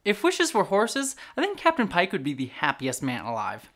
If wishes were horses, I think Captain Pike would be the happiest man alive.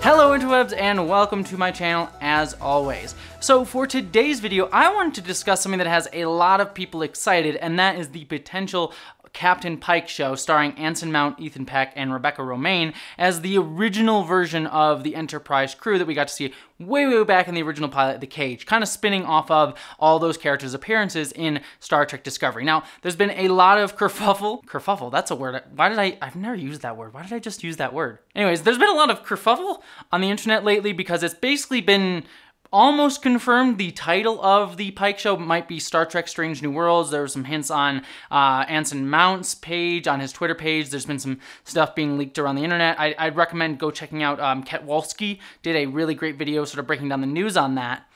Hello interwebs and welcome to my channel as always. So for today's video, I wanted to discuss something that has a lot of people excited, and that is the potential Captain Pike show starring Anson Mount, Ethan Peck, and Rebecca Romijn as the original version of the Enterprise crew that we got to see way back in the original pilot, The Cage, kind of spinning off of all those characters' appearances in Star Trek Discovery. Now, there's been a lot of kerfuffle, that's a word. I've never used that word. Why did I just use that word? Anyways, there's been a lot of kerfuffle on the internet lately because it's basically been almost confirmed the title of the Pike show might be Star Trek Strange New Worlds. There were some hints on Anson Mount's page, on his Twitter page. There's been some stuff being leaked around the internet. I'd recommend go checking out Ketwalski did a really great video sort of breaking down the news on that.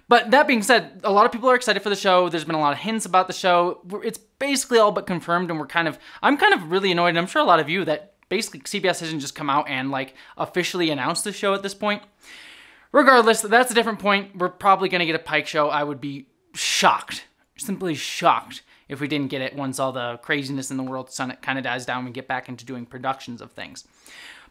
But that being said, a lot of people are excited for the show. There's been a lot of hints about the show. It's basically all but confirmed, and I'm kind of really annoyed, and I'm sure a lot of you, that basically CBS hasn't just come out and like officially announced the show at this point. Regardless, that's a different point. We're probably going to get a Pike show. I would be shocked, simply shocked, if we didn't get it once all the craziness in the world kind of dies down and we get back into doing productions of things.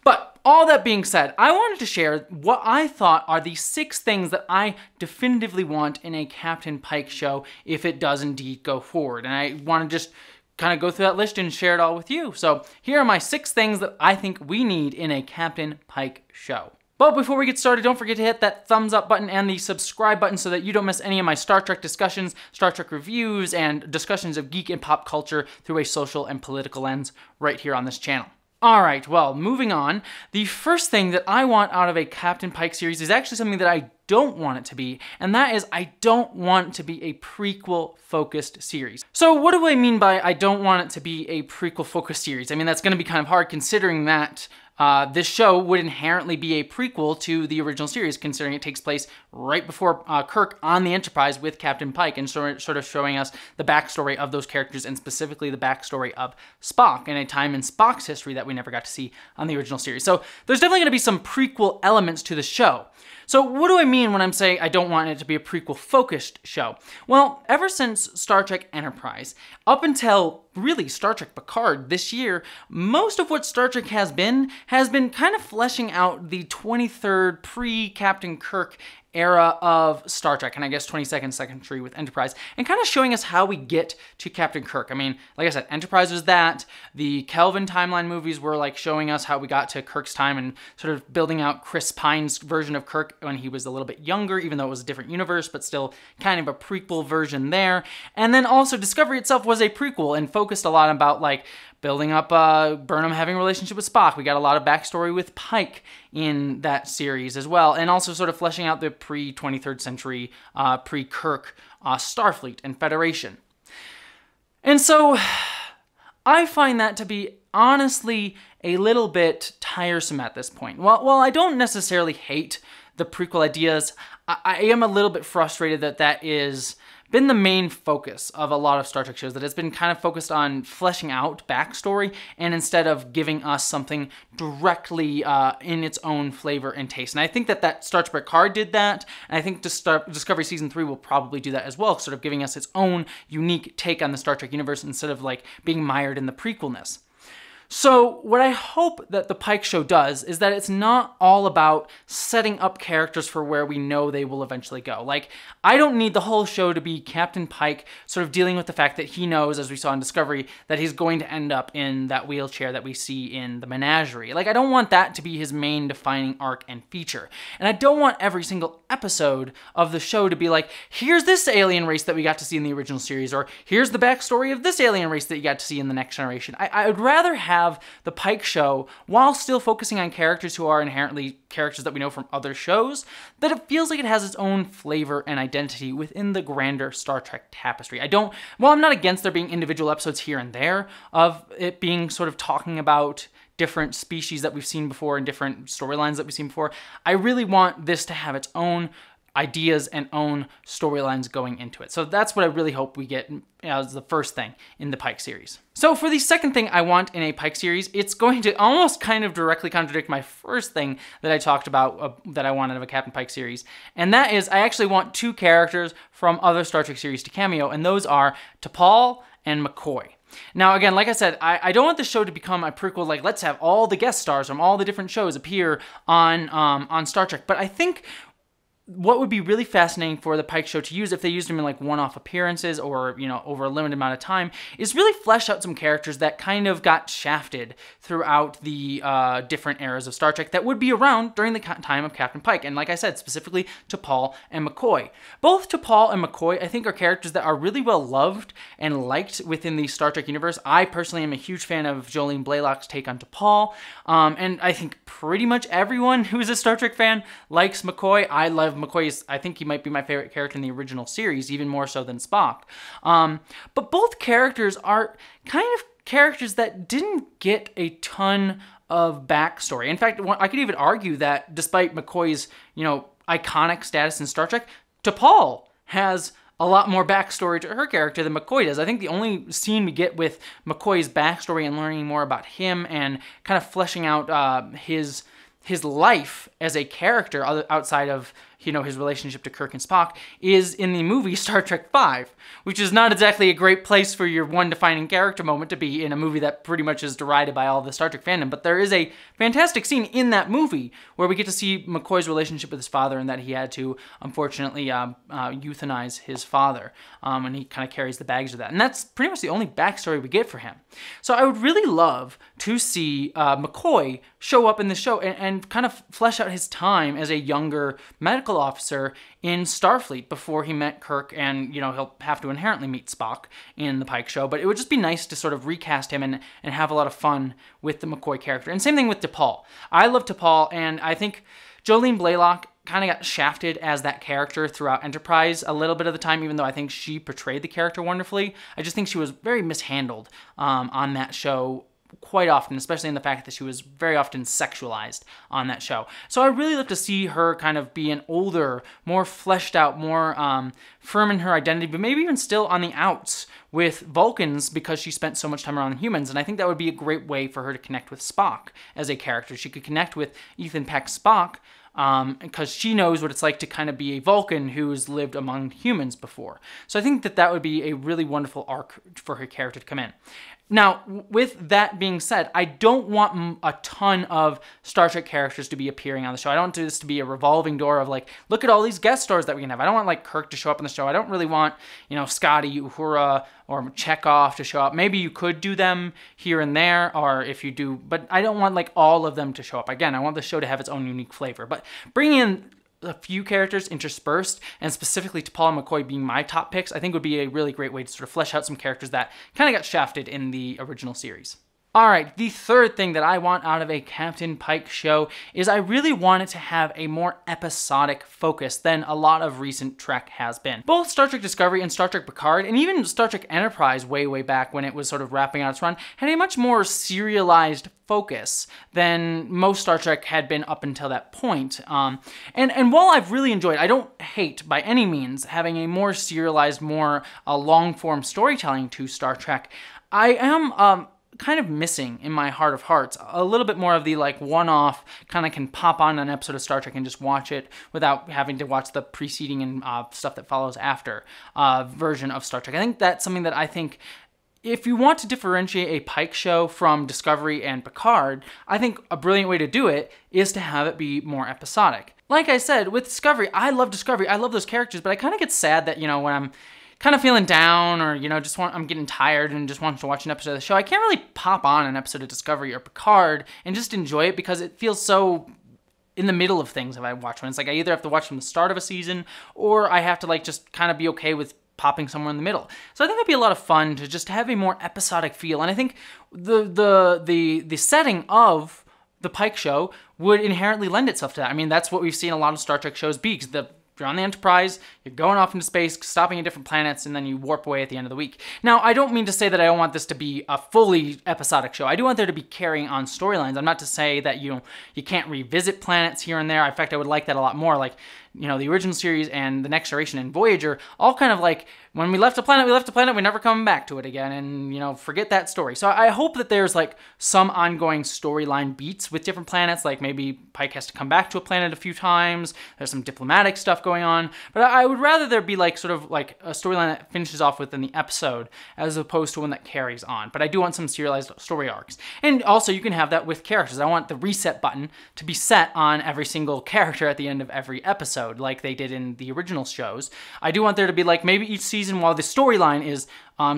But all that being said, I wanted to share what I thought are the 6 things that I definitively want in a Captain Pike show if it does indeed go forward. And I want to just kind of go through that list and share it all with you. So here are my 6 things that I think we need in a Captain Pike show. But before we get started, don't forget to hit that thumbs up button and the subscribe button so that you don't miss any of my Star Trek discussions, Star Trek reviews, and discussions of geek and pop culture through a social and political lens right here on this channel. Alright, well, moving on. The first thing that I want out of a Captain Pike series is actually something that I don't want it to be, and that is I don't want it to be a prequel-focused series. So what do I mean by I don't want it to be a prequel-focused series? I mean, that's going to be kind of hard considering that this show would inherently be a prequel to the original series, considering it takes place right before Kirk on the Enterprise with Captain Pike, and sort of showing us the backstory of those characters, and specifically the backstory of Spock, in a time in Spock's history that we never got to see on the original series. So there's definitely going to be some prequel elements to the show. So what do I mean when I'm saying I don't want it to be a prequel-focused show? Well, ever since Star Trek Enterprise, up until really Star Trek Picard this year, most of what Star Trek has been kind of fleshing out the 23rd pre-Captain Kirk era of Star Trek, and I guess 22nd century with Enterprise, and kind of showing us how we get to Captain Kirk. I mean, like I said, Enterprise was that. The Kelvin timeline movies were like showing us how we got to Kirk's time and sort of building out Chris Pine's version of Kirk when he was a little bit younger, even though it was a different universe, but still kind of a prequel version there. And then also Discovery itself was a prequel and focused a lot about like building up Burnham having a relationship with Spock. We got a lot of backstory with Pike in that series as well, and also sort of fleshing out the pre-23rd century, pre-Kirk Starfleet and Federation. And so I find that to be honestly a little bit tiresome at this point. While I don't necessarily hate the prequel ideas, I am a little bit frustrated that that is been the main focus of a lot of Star Trek shows, that it's been kind of focused on fleshing out backstory and instead of giving us something directly in its own flavor and taste. And I think that Star Trek Picard did that, and I think Discovery Season 3 will probably do that as well, sort of giving us its own unique take on the Star Trek universe instead of like being mired in the prequelness. So what I hope that the Pike show does is that it's not all about setting up characters for where we know they will eventually go. Like, I don't need the whole show to be Captain Pike sort of dealing with the fact that he knows, as we saw in Discovery, that he's going to end up in that wheelchair that we see in the menagerie. Like, I don't want that to be his main defining arc and feature. And I don't want every single episode of the show to be like, here's this alien race that we got to see in the original series, or here's the backstory of this alien race that you got to see in the Next Generation. I would rather have the Pike show, while still focusing on characters who are inherently characters that we know from other shows, that it feels like it has its own flavor and identity within the grander Star Trek tapestry. While I'm not against there being individual episodes here and there of it being sort of talking about different species that we've seen before and different storylines that we've seen before, I really want this to have its own ideas and own storylines going into it. So that's what I really hope we get as the first thing in the Pike series. So for the second thing I want in a Pike series, it's going to almost kind of directly contradict my first thing that I talked about that I wanted of a Captain Pike series. And that is, I actually want two characters from other Star Trek series to cameo, and those are T'Pol and McCoy. Now, again, like I said, I don't want the show to become a prequel, like let's have all the guest stars from all the different shows appear on Star Trek. But I think what would be really fascinating for the Pike show to use, if they used them in like one-off appearances or, you know, over a limited amount of time, is really flesh out some characters that kind of got shafted throughout the different eras of Star Trek that would be around during the time of Captain Pike. And like I said, specifically T'Pol and McCoy. Both T'Pol and McCoy, I think, are characters that are really well loved and liked within the Star Trek universe. I personally am a huge fan of Jolene Blalock's take on T'Pol, and I think pretty much everyone who is a Star Trek fan likes McCoy. I love McCoy. I think he might be my favorite character in the original series, even more so than Spock. But both characters are kind of characters that didn't get a ton of backstory. In fact, I could even argue that despite McCoy's, you know, iconic status in Star Trek, T'Pol has a lot more backstory to her character than McCoy does. I think the only scene we get with McCoy's backstory and learning more about him and kind of fleshing out his life as a character outside of, you know, his relationship to Kirk and Spock is in the movie Star Trek V, which is not exactly a great place for your one defining character moment to be in a movie that pretty much is derided by all the Star Trek fandom. But there is a fantastic scene in that movie where we get to see McCoy's relationship with his father and that he had to, unfortunately, euthanize his father, and he kind of carries the baggage of that. And that's pretty much the only backstory we get for him. So I would really love to see McCoy show up in the show and kind of flesh out his time as a younger medical officer in Starfleet before he met Kirk, and, you know, he'll have to inherently meet Spock in the Pike show, but it would just be nice to sort of recast him and have a lot of fun with the McCoy character. And same thing with T'Pol. I love T'Pol, and I think Jolene Blalock kind of got shafted as that character throughout Enterprise a little bit of the time, even though I think she portrayed the character wonderfully. I just think she was very mishandled on that show quite often, especially in the fact that she was very often sexualized on that show. So I really love to see her kind of be an older, more fleshed out, more firm in her identity, but maybe even still on the outs with Vulcans because she spent so much time around humans. And I think that would be a great way for her to connect with Spock as a character. She could connect with Ethan Peck Spock because she knows what it's like to kind of be a Vulcan who's lived among humans before. So I think that that would be a really wonderful arc for her character to come in. Now, with that being said, I don't want a ton of Star Trek characters to be appearing on the show. I don't want this to be a revolving door of like, look at all these guest stars that we can have. I don't want like Kirk to show up on the show. I don't really want, you know, Scotty, Uhura, or Chekhov to show up. Maybe you could do them here and there, or if you do, but I don't want like all of them to show up. Again, I want the show to have its own unique flavor. But bringing in a few characters interspersed, and specifically T'Pol and McCoy being my top picks, I think would be a really great way to sort of flesh out some characters that kind of got shafted in the original series. All right, the third thing that I want out of a Captain Pike show is I really want it to have a more episodic focus than a lot of recent Trek has been. Both Star Trek Discovery and Star Trek Picard, and even Star Trek Enterprise way back when it was sort of wrapping out its run, had a much more serialized focus than most Star Trek had been up until that point. And while I've really enjoyed, I don't hate by any means having a more serialized, more long-form storytelling to Star Trek, I am kind of missing in my heart of hearts a little bit more of the like one-off kind of can pop on an episode of Star Trek and just watch it without having to watch the preceding and stuff that follows after version of Star Trek. I think that's something that I think if you want to differentiate a Pike show from Discovery and Picard, I think a brilliant way to do it is to have it be more episodic. Like I said, with Discovery, I love those characters, but I kind of get sad that, you know, when I'm kind of feeling down or, you know, I'm getting tired and just want to watch an episode of the show, I can't really pop on an episode of Discovery or Picard and just enjoy it because it feels so in the middle of things if I watch one. It's like I either have to watch from the start of a season or I have to like just kind of be okay with popping somewhere in the middle. So I think it'd be a lot of fun to just have a more episodic feel. And I think the setting of the Pike show would inherently lend itself to that. I mean, that's what we've seen a lot of Star Trek shows be. You're on the Enterprise, you're going off into space, stopping at different planets, and then you warp away at the end of the week. Now, I don't mean to say that I don't want this to be a fully episodic show. I do want there to be carrying on storylines. I'm not to say that you can't revisit planets here and there. In fact, I would like that a lot more. Like, you know, the original series and the Next Generation and Voyager, all kind of like, when we left a planet, we're never coming back to it again, and, you know, forget that story. So I hope that there's like some ongoing storyline beats with different planets, like maybe Pike has to come back to a planet a few times, there's some diplomatic stuff going on, but I would rather there be like sort of like a storyline that finishes off within the episode as opposed to one that carries on. But I do want some serialized story arcs. And also you can have that with characters. I want the reset button to be set on every single character at the end of every episode, like they did in the original shows. I do want there to be like maybe each season, while the storyline is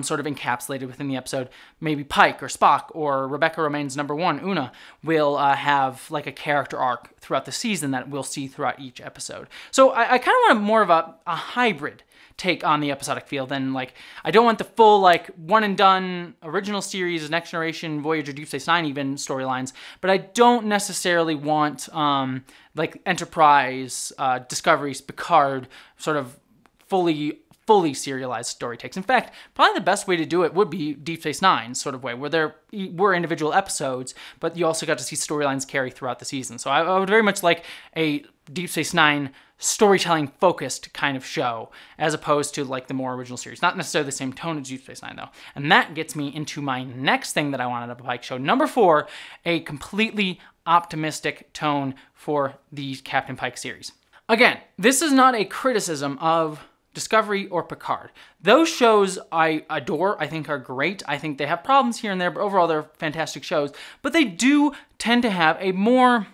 sort of encapsulated within the episode, maybe Pike or Spock or Rebecca Romaine's #1, Una, will have like a character arc throughout the season that we'll see throughout each episode. So I kind of want more of a hybrid take on the episodic feel than like, I don't want the full like one and done original series, Next Generation, Voyager, Deep Space Nine even storylines, but I don't necessarily want like Enterprise, Discovery's Picard sort of fully serialized story takes. In fact, probably the best way to do it would be Deep Space Nine sort of way, where there were individual episodes, but you also got to see storylines carry throughout the season. So I would very much like a Deep Space Nine storytelling focused kind of show, as opposed to like the more original series. Not necessarily the same tone as Deep Space Nine though. And that gets me into my next thing that I wanted of a Pike show. Number 4, a completely optimistic tone for the Captain Pike series. Again, this is not a criticism of Discovery or Picard. Those shows I adore, I think are great. I think they have problems here and there, but overall they're fantastic shows. But they do tend to have a more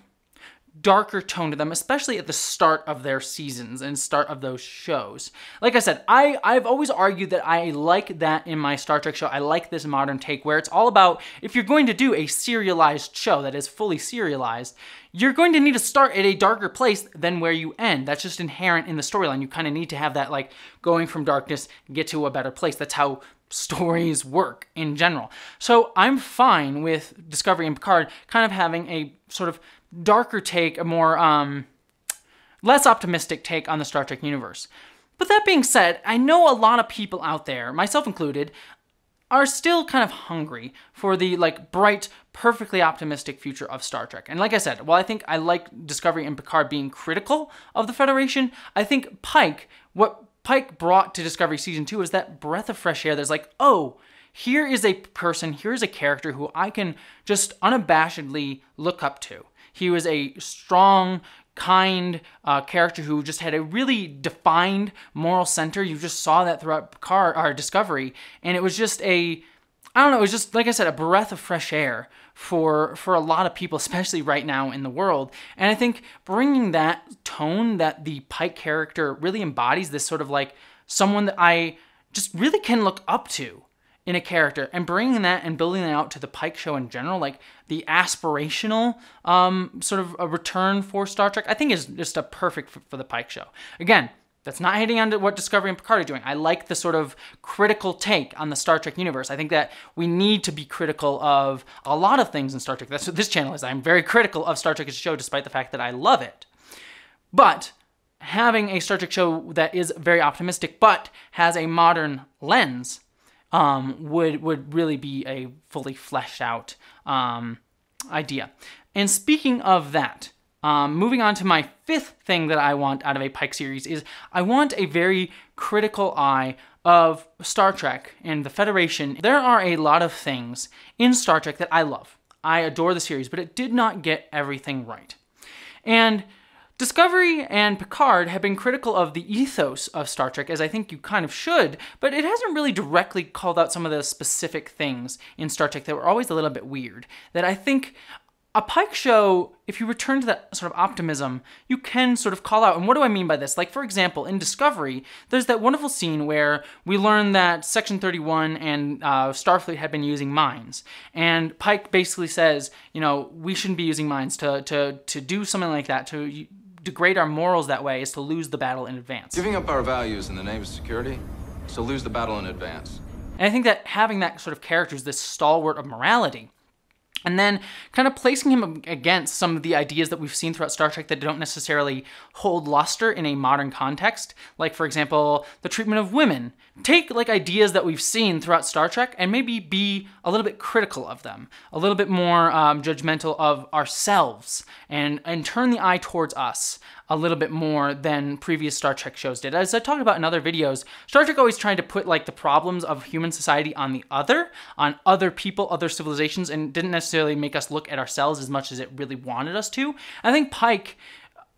darker tone to them, especially at the start of their seasons and start of those shows. Like I said, I've always argued that I like that in my Star Trek show. I like this modern take where it's all about, if you're going to do a serialized show that is fully serialized, you're going to need to start at a darker place than where you end. That's just inherent in the storyline. You kind of need to have that like going from darkness, get to a better place. That's how stories work in general. So I'm fine with Discovery and Picard kind of having a sort of darker take, a more less optimistic take on the Star Trek universe. But that being said, I know a lot of people out there, myself included, are still kind of hungry for the like bright, perfectly optimistic future of Star Trek. And like I said, while I think I like Discovery and Picard being critical of the Federation, I think what Pike brought to Discovery Season 2 is that breath of fresh air that's like, oh, here is a person, here's a character who I can just unabashedly look up to. He was a strong, kind character who just had a really defined moral center. You just saw that throughout Picard, or Discovery, and it was just I don't know, it was just, like I said, a breath of fresh air for a lot of people, especially right now in the world. And I think bringing that tone that the Pike character really embodies, this sort of like someone that I just really can look up to in a character, and bringing that and building that out to the Pike show in general, like the aspirational sort of a return for Star Trek, I think is just a perfect for the Pike show. Again, that's not hitting on what Discovery and Picard are doing. I like the sort of critical take on the Star Trek universe. I think that we need to be critical of a lot of things in Star Trek. That's what this channel is. I'm very critical of Star Trek as a show, despite the fact that I love it. But having a Star Trek show that is very optimistic, but has a modern lens, would really be a fully fleshed out idea. And speaking of that, moving on to my 5th thing that I want out of a Pike series is I want a very critical eye of Star Trek and the Federation. There are a lot of things in Star Trek that I love. I adore the series, but it did not get everything right. And Discovery and Picard have been critical of the ethos of Star Trek, as I think you kind of should, but it hasn't really directly called out some of the specific things in Star Trek that were always a little bit weird, that I think a Pike show, if you return to that sort of optimism, you can sort of call out. And what do I mean by this? Like, for example, in Discovery, there's that wonderful scene where we learn that Section 31 and Starfleet had been using mines. And Pike basically says, you know, we shouldn't be using mines. To do something like that, to degrade our morals that way, is to lose the battle in advance. Giving up our values in the name of security is to lose the battle in advance. And I think that having that sort of character is this stalwart of morality, and then kind of placing him against some of the ideas that we've seen throughout Star Trek that don't necessarily hold luster in a modern context. Like, for example, the treatment of women. Take like ideas that we've seen throughout Star Trek and maybe be a little bit critical of them, a little bit more judgmental of ourselves, and turn the eye towards us. a little bit more than previous Star Trek shows did. As I talked about in other videos, Star Trek always tried to put like the problems of human society on other people, other civilizations, and didn't necessarily make us look at ourselves as much as it really wanted us to. I think Pike,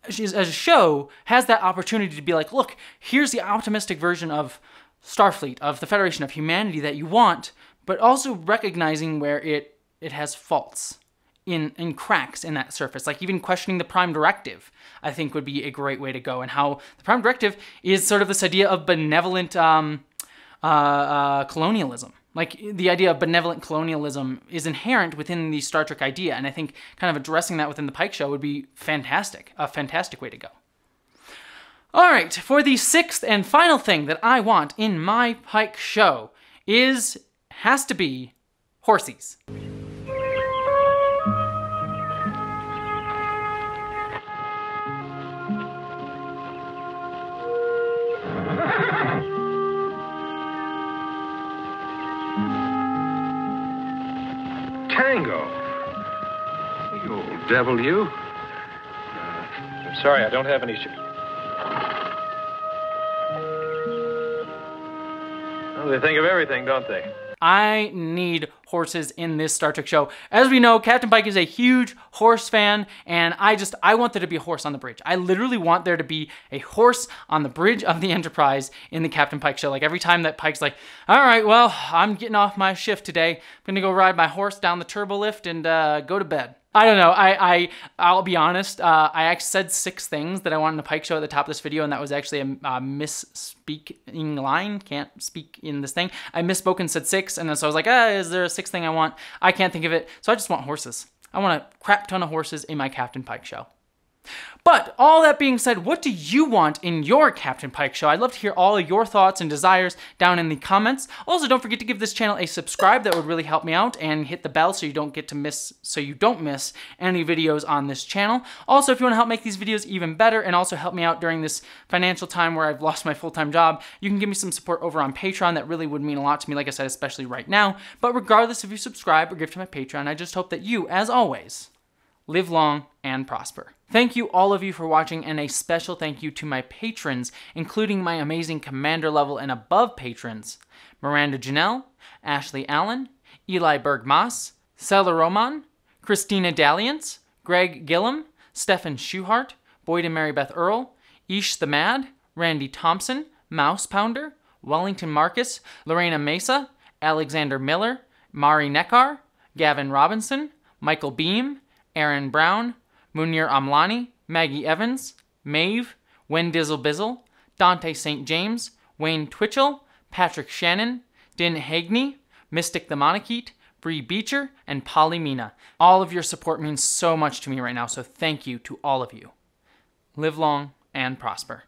as a show, has that opportunity to be like, look, here's the optimistic version of Starfleet, of the Federation, of humanity that you want, but also recognizing where it has faults. In cracks in that surface, like even questioning the Prime Directive, I think would be a great way to go, and how the Prime Directive is sort of this idea of benevolent colonialism. Like the idea of benevolent colonialism is inherent within the Star Trek idea, and I think kind of addressing that within the Pike show would be fantastic, a fantastic way to go. All right, for the sixth and final thing that I want in my Pike show has to be horsies. Tango. You old devil, you. I'm sorry, I don't have any... Well, they think of everything, don't they? I need horses in this Star Trek show. As we know, Captain Pike is a huge horse fan, and I want there to be a horse on the bridge. I literally want there to be a horse on the bridge of the Enterprise in the Captain Pike show. Like every time that Pike's like, all right, well, I'm getting off my shift today. I'm gonna go ride my horse down the turbo lift and go to bed. I don't know. I'll be honest. I actually said 6 things that I wanted in the Pike show at the top of this video, and that was actually a misspeaking line. Can't speak in this thing. I misspoke and said 6, and then so I was like, is there a 6th thing I want? I can't think of it, so I just want horses. I want a crap ton of horses in my Captain Pike show. But all that being said, what do you want in your Captain Pike show? I'd love to hear all of your thoughts and desires down in the comments. Also, don't forget to give this channel a subscribe. That would really help me out, and hit the bell so you don't miss any videos on this channel. Also, if you want to help make these videos even better and also help me out during this financial time where I've lost my full-time job, you can give me some support over on Patreon. That really would mean a lot to me, like I said, especially right now. But regardless if you subscribe or give to my Patreon, I just hope that you, as always, live long and prosper. Thank you, all of you, for watching, and a special thank you to my patrons, including my amazing commander level and above patrons: Miranda Janelle, Ashley Allen, Eli Berg-Moss, Sela Roman, Christina Dalliance, Greg Gillum, Stefan Schuhart, Boyd and Mary Beth Earl, Ish the Mad, Randy Thompson, Mouse Pounder, Wellington Marcus, Lorena Mesa, Alexander Miller, Mari Neckar, Gavin Robinson, Michael Beam, Aaron Brown, Munir Amlani, Maggie Evans, Maeve, Wendizzle Bizzle, Dante St. James, Wayne Twitchell, Patrick Shannon, Din Hagney, Mystic the Monarchete, Bree Beecher, and Polly Mina. All of your support means so much to me right now, so thank you to all of you. Live long and prosper.